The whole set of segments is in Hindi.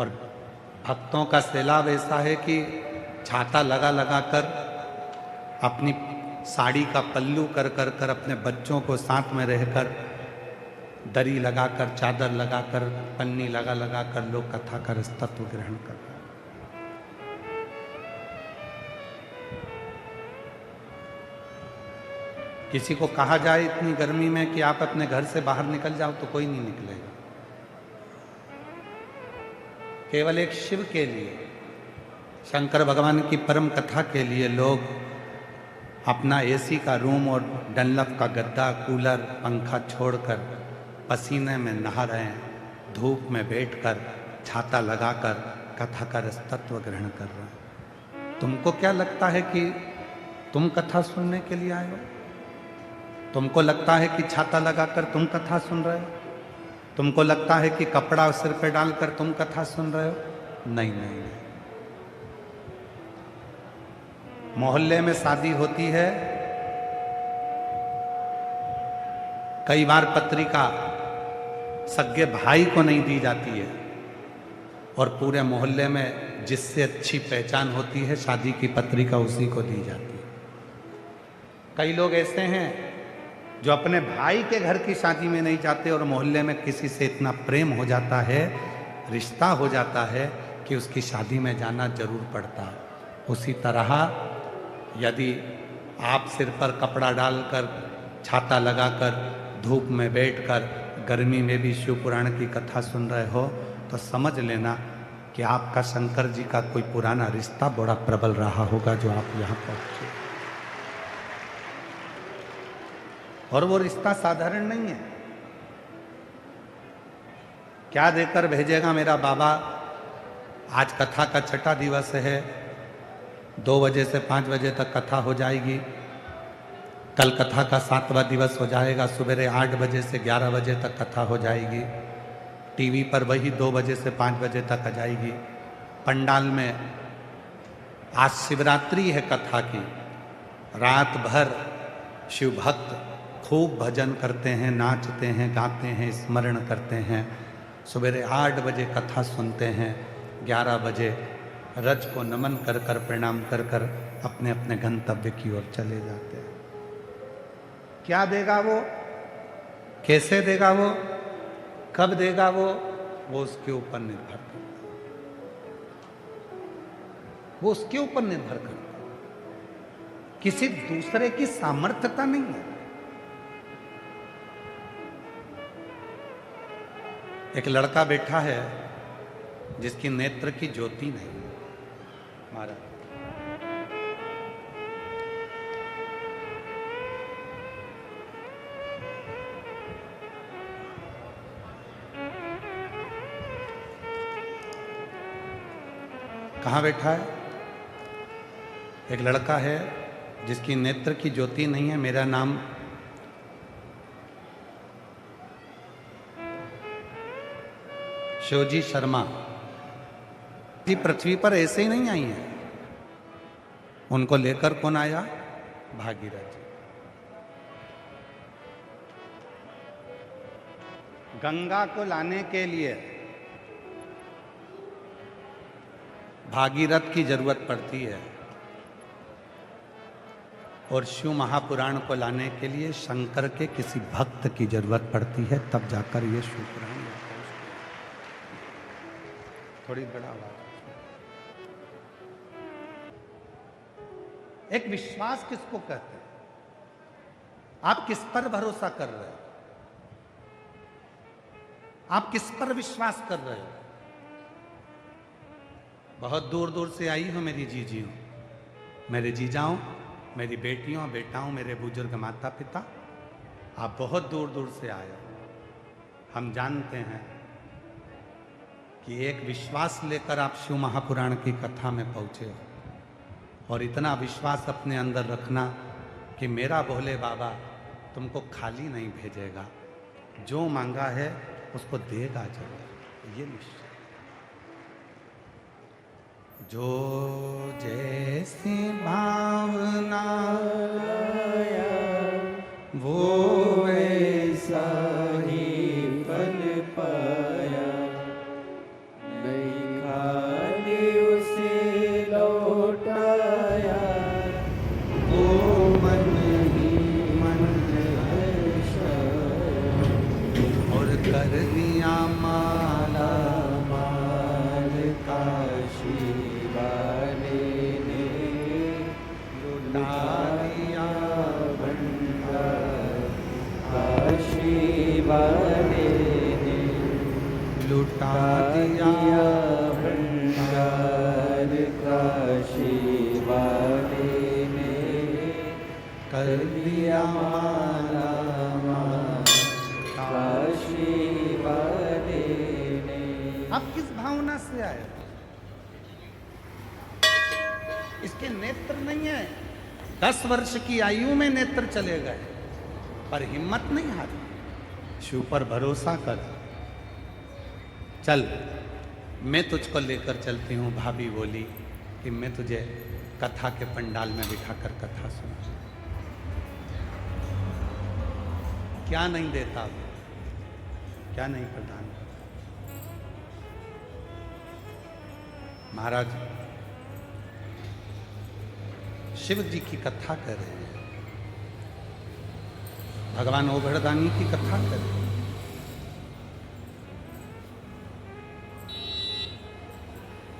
और भक्तों का सैलाब ऐसा है कि छाता लगा लगा कर, अपनी साड़ी का पल्लू कर कर कर, अपने बच्चों को साथ में रहकर, दरी लगाकर, चादर लगाकर, पन्नी लगा लगा कर लोग कथा का तत्व ग्रहण कर रहे हैं। किसी को कहा जाए इतनी गर्मी में कि आप अपने घर से बाहर निकल जाओ तो कोई नहीं निकलेगा। केवल एक शिव के लिए, शंकर भगवान की परम कथा के लिए लोग अपना एसी का रूम और डनलप का गद्दा, कूलर, पंखा छोड़कर पसीने में नहा रहे हैं, धूप में बैठकर छाता लगाकर कथा का रसतत्व ग्रहण कर रहे हैं। तुमको क्या लगता है कि तुम कथा सुनने के लिए आए हो? तुमको लगता है कि छाता लगाकर तुम कथा सुन रहे हो? तुमको लगता है कि कपड़ा सिर पे डालकर तुम कथा सुन रहे हो? नहीं नहीं नहीं। मोहल्ले में शादी होती है, कई बार पत्रिका सगे भाई को नहीं दी जाती है और पूरे मोहल्ले में जिससे अच्छी पहचान होती है शादी की पत्रिका उसी को दी जाती है। कई लोग ऐसे हैं जो अपने भाई के घर की शादी में नहीं जाते और मोहल्ले में किसी से इतना प्रेम हो जाता है, रिश्ता हो जाता है कि उसकी शादी में जाना जरूर पड़ता है। उसी तरह यदि आप सिर पर कपड़ा डालकर, छाता लगाकर, धूप में बैठकर, गर्मी में भी शिव पुराण की कथा सुन रहे हो तो समझ लेना कि आपका शंकर जी का कोई पुराना रिश्ता बड़ा प्रबल रहा होगा जो आप यहाँ पहुँचे। और वो रिश्ता साधारण नहीं है। क्या देकर भेजेगा मेरा बाबा? आज कथा का छठा दिवस है, 2 बजे से 5 बजे तक कथा हो जाएगी। कल कथा का 7वां दिवस हो जाएगा, सुबह 8 बजे से 11 बजे तक कथा हो जाएगी। टीवी पर वही 2 बजे से 5 बजे तक आ जाएगी। पंडाल में आज शिवरात्रि है कथा की, रात भर शिव भक्त खूब भजन करते हैं, नाचते हैं, गाते हैं, स्मरण करते हैं। सुबह 8 बजे कथा सुनते हैं, 11 बजे रज को नमन कर कर, प्रणाम कर कर अपने अपने गंतव्य की ओर चले जाते हैं। क्या देगा वो, कैसे देगा वो, कब देगा वो उसके ऊपर निर्भर करता है। वो उसके ऊपर निर्भर करता है, किसी दूसरे की सामर्थ्यता नहीं है। एक लड़का बैठा है जिसकी नेत्र की ज्योति नहीं। महाराज कहाँ बैठा है? एक लड़का है जिसकी नेत्र की ज्योति नहीं है। मेरा नाम शिवजी शर्मा जी पृथ्वी पर ऐसे ही नहीं आई हैं। उनको लेकर कौन आया? भागीरथ जी। गंगा को लाने के लिए भागीरथ की जरूरत पड़ती है और शिव महापुराण को लाने के लिए शंकर के किसी भक्त की जरूरत पड़ती है, तब जाकर ये शिव पुराण। थोड़ी बड़ा आवाज। एक विश्वास किसको कहते हैं? आप किस पर भरोसा कर रहे हो? आप किस पर विश्वास कर रहे हो? बहुत दूर दूर से आई हो मेरी जीजियों, मेरे जीजाओं, मेरी बेटियों, बेटाओं, मेरे बुजुर्ग माता पिता, आप बहुत दूर दूर से आए हो। हम जानते हैं कि एक विश्वास लेकर आप शिव महापुराण की कथा में पहुंचे हो और इतना विश्वास अपने अंदर रखना कि मेरा भोले बाबा तुमको खाली नहीं भेजेगा, जो मांगा है उसको देगा जरूर, ये निश्चय। जो जैसी भावना वो वैसा ही फल पाया, नहीं दिया भंडार काशी वाले ने, कर दिया माला माल काशी वाले ने। आप किस भावना से आए? इसके नेत्र नहीं है। 10 वर्ष की आयु में नेत्र चले गए, पर हिम्मत नहीं हारी। शिव पर भरोसा कर। चल, मैं तुझको लेकर चलती हूँ। भाभी बोली कि मैं तुझे कथा के पंडाल में बिठाकर कथा सुना। क्या नहीं देता वो, क्या नहीं प्रदान करता। महाराज शिव जी की कथा कर रहे हैं, भगवान ओघड़दानी की कथा कर रहे हैं।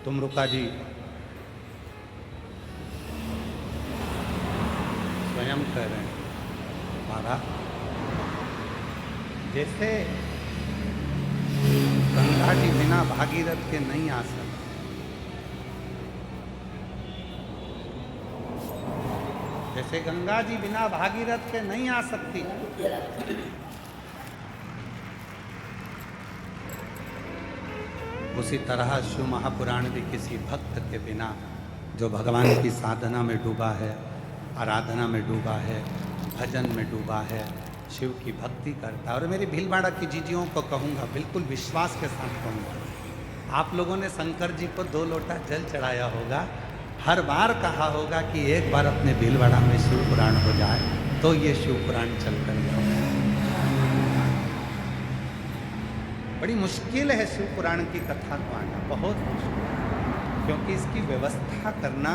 तुमरुका जी स्वयं कह रहे हैं, महाराज जैसे गंगा जी बिना भागीरथ के नहीं आ सकते, जैसे गंगा जी बिना भागीरथ के नहीं आ सकती, उसी तरह शिव महापुराण भी किसी भक्त के बिना जो भगवान की साधना में डूबा है, आराधना में डूबा है, भजन में डूबा है, शिव की भक्ति करता है। और मेरी भीलवाड़ा की जीजियों को कहूँगा, बिल्कुल विश्वास के साथ कहूँगा, आप लोगों ने शंकर जी को 2 लोटा जल चढ़ाया होगा, हर बार कहा होगा कि एक बार अपने भीलवाड़ा में शिव पुराण हो जाए तो ये शिव पुराण चल कर जाए। बड़ी मुश्किल है शिव पुराण की कथा को आना, बहुत मुश्किल, क्योंकि इसकी व्यवस्था करना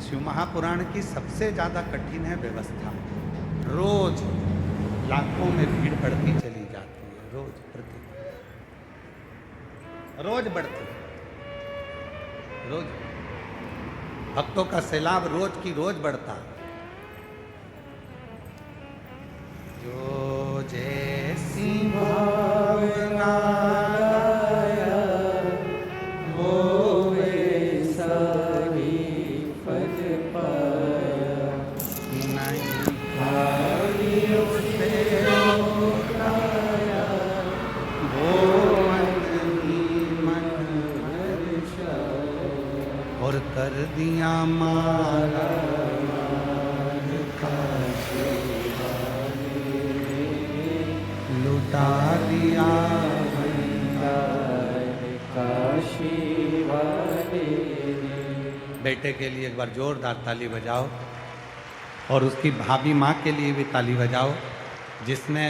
शिव महापुराण की सबसे ज़्यादा कठिन है व्यवस्था। रोज लाखों में भीड़ बढ़ती चली जाती है, रोज रोज बढ़ती, रोज भक्तों का सैलाब रोज की रोज बढ़ता। जो जैसी भावना वो वैसा ही फल पाया, नहीं भाइयों से उठाया, वो मन ही मन और कर दिया मारा लुटा दिया काशी वाले। बेटे के लिए एक बार जोरदार ताली बजाओ और उसकी भाभी माँ के लिए भी ताली बजाओ, जिसने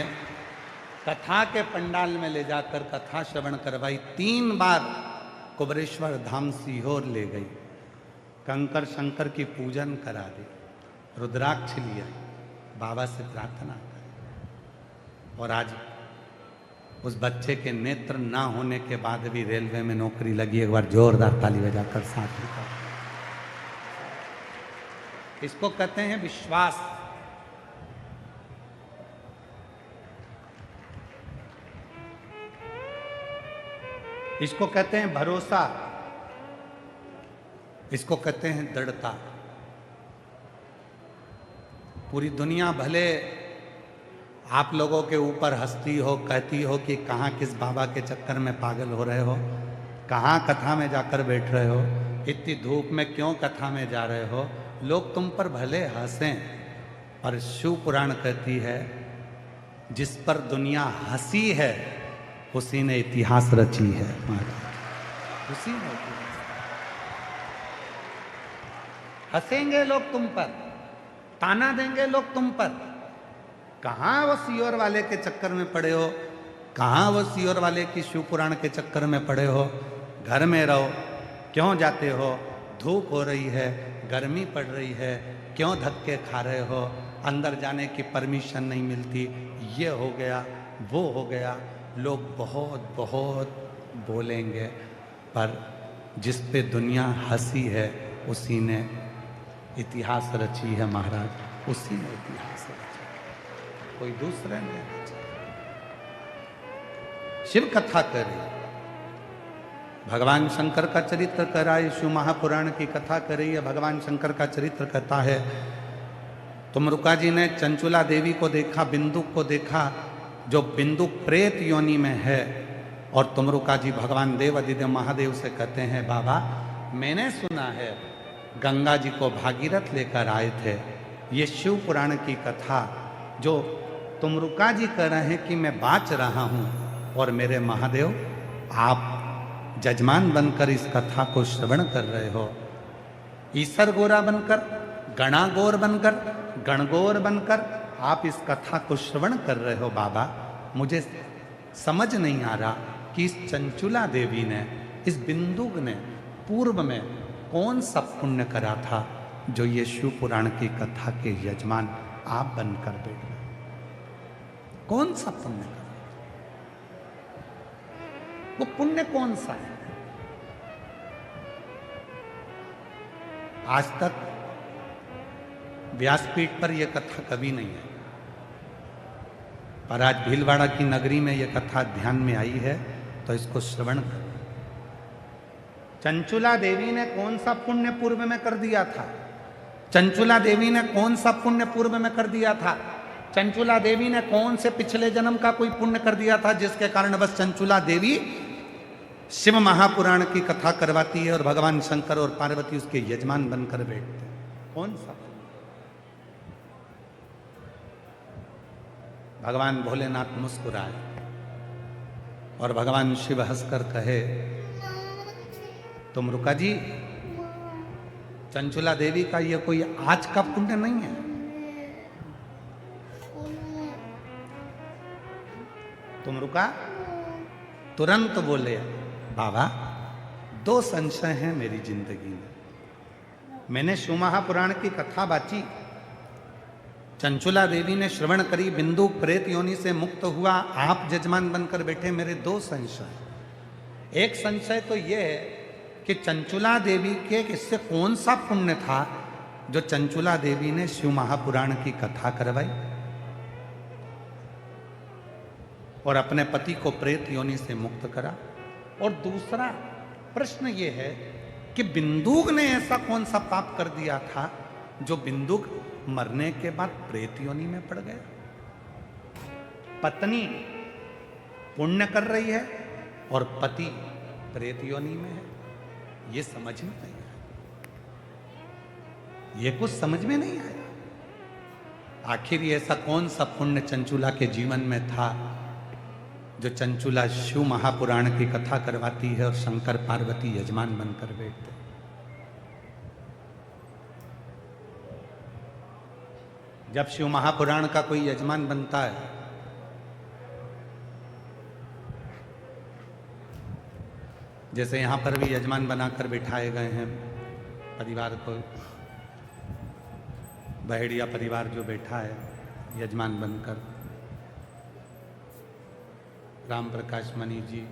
कथा के पंडाल में ले जाकर कथा श्रवण करवाई। 3 बार कुबरेश्वर धाम सीहोर ले गई, कंकर शंकर की पूजन करा दी, रुद्राक्ष लिया, बाबा से प्रार्थना करी। और आज उस बच्चे के नेत्र ना होने के बाद भी रेलवे में नौकरी लगी। एक बार जोरदार ताली बजाकर साथ लिखा। इसको कहते हैं विश्वास। इसको कहते हैं भरोसा, इसको कहते हैं दृढ़ता। पूरी दुनिया भले आप लोगों के ऊपर हंसती हो, कहती हो कि कहाँ किस बाबा के चक्कर में पागल हो रहे हो, कहाँ कथा में जाकर बैठ रहे हो, इतनी धूप में क्यों कथा में जा रहे हो। लोग तुम पर भले हंसें, पर शिव पुराण कहती है जिस पर दुनिया हंसी है उसी ने इतिहास रची है। उसी ने हंसेंगे लोग तुम पर, ताना देंगे लोग तुम पर। कहाँ वो सियोर वाले के चक्कर में पड़े हो, कहाँ वो सियोर वाले की शिव पुराण के चक्कर में पड़े हो। घर में रहो, क्यों जाते हो, धूप हो रही है, गर्मी पड़ रही है, क्यों धक्के खा रहे हो, अंदर जाने की परमिशन नहीं मिलती, ये हो गया वो हो गया। लोग बहुत बहुत बोलेंगे, पर जिस पे दुनिया हंसी है उसी ने इतिहास रची है महाराज, उसी ने इतिहास रचा, कोई दूसरे ने रचा। शिव कथा करें, भगवान शंकर का चरित्र कर रहा है, शिव महापुराण की कथा कर रही है। भगवान शंकर का चरित्र कहता है, तुमरुका जी ने चंचुला देवी को देखा, बिंदुक को देखा, जो बिंदुक प्रेत योनि में है। और तुमरुका जी भगवान देव अधिदेव महादेव से कहते हैं, बाबा मैंने सुना है गंगा जी को भागीरथ लेकर आए थे। ये शिव पुराण की कथा जो तुमरुका जी कह रहे हैं कि मैं बाँच रहा हूँ, और मेरे महादेव आप जजमान बनकर इस कथा को श्रवण कर रहे हो। ईसर गोरा बनकर, गणागोर बनकर, गणगोर बनकर आप इस कथा को श्रवण कर रहे हो। बाबा मुझे समझ नहीं आ रहा कि इस चंचुला देवी ने, इस बिंदुक ने पूर्व में कौन सा पुण्य करा था जो ये शिव पुराण की कथा के यजमान आप बनकर बैठ गए। कौन सा पुण्य करा, वो पुण्य कौन सा है? आज तक व्यासपीठ पर यह कथा कभी नहीं है, पर आज भीलवाड़ा की नगरी में यह कथा ध्यान में आई है, तो इसको श्रवण कर। चंचुला देवी ने कौन सा पुण्य पूर्व में कर दिया था? चंचुला देवी ने कौन सा पुण्य पूर्व में कर दिया था? चंचुला देवी ने कौन से पिछले जन्म का कोई पुण्य कर दिया था जिसके कारण बस चंचुला देवी शिव महापुराण की कथा करवाती है और भगवान शंकर और पार्वती उसके यजमान बनकर बैठते हैं? कौन सा? भगवान भोलेनाथ मुस्कुराए और भगवान शिव हंसकर कहे, तुमरुका जी चंचुला देवी का ये कोई आज का पुण्य नहीं है। तुमरुका तुरंत बोले, बाबा दो संशय हैं मेरी जिंदगी में। मैंने शिव महापुराण की कथा बाची, चंचुला देवी ने श्रवण करी, बिंदु प्रेत योनि से मुक्त हुआ, आप जजमान बनकर बैठे। मेरे दो संशय। एक संशय तो यह है कि चंचुला देवी के इससे कौन सा पुण्य था जो चंचुला देवी ने शिव महापुराण की कथा करवाई और अपने पति को प्रेत योनि से मुक्त करा। और दूसरा प्रश्न ये है कि बिंदुक ने ऐसा कौन सा पाप कर दिया था जो बिंदुक मरने के बाद प्रेत योनि में पड़ गया। पत्नी पुण्य कर रही है और पति प्रेत योनि में है, ये समझ में नहीं आया, ये कुछ समझ में नहीं आया। आखिर ये ऐसा कौन सा पुण्य चंचुला के जीवन में था जो चंचुला शिव महापुराण की कथा करवाती है और शंकर पार्वती यजमान बनकर बैठते। जब शिव महापुराण का कोई यजमान बनता है जैसे यहां पर भी यजमान बनाकर बिठाए गए हैं परिवार को, बहेड़िया परिवार जो बैठा है यजमान बनकर, राम प्रकाश मणि जी,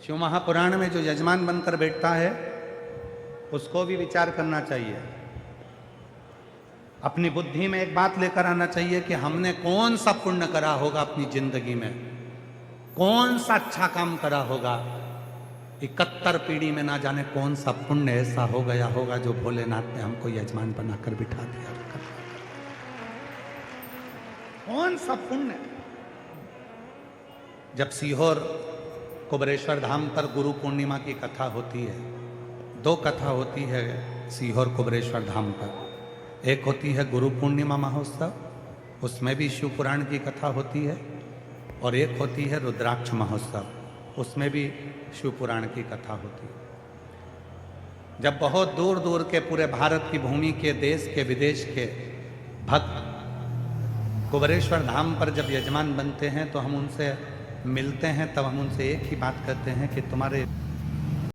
शिव महापुराण में जो यजमान बनकर बैठता है उसको भी विचार करना चाहिए। अपनी बुद्धि में एक बात लेकर आना चाहिए कि हमने कौन सा पुण्य करा होगा अपनी जिंदगी में, कौन सा अच्छा काम करा होगा। 71 पीढ़ी में ना जाने कौन सा पुण्य ऐसा हो गया होगा जो भोलेनाथ ने हमको यजमान बनाकर बिठा दिया। कौन सा पुण्य। जब सीहोर कुबरेश्वर धाम पर गुरु पूर्णिमा की कथा होती है, दो कथा होती है सीहोर कुबरेश्वर धाम पर। एक होती है गुरु पूर्णिमा महोत्सव, उसमें भी शिव पुराण की कथा होती है, और एक होती है रुद्राक्ष महोत्सव, उसमें भी शिव पुराण की कथा होती है। जब बहुत दूर दूर के पूरे भारत की भूमि के, देश के, विदेश के भक्त कुबरेश्वर धाम पर जब यजमान बनते हैं तो हम उनसे मिलते हैं, तब हम उनसे एक ही बात कहते हैं कि तुम्हारे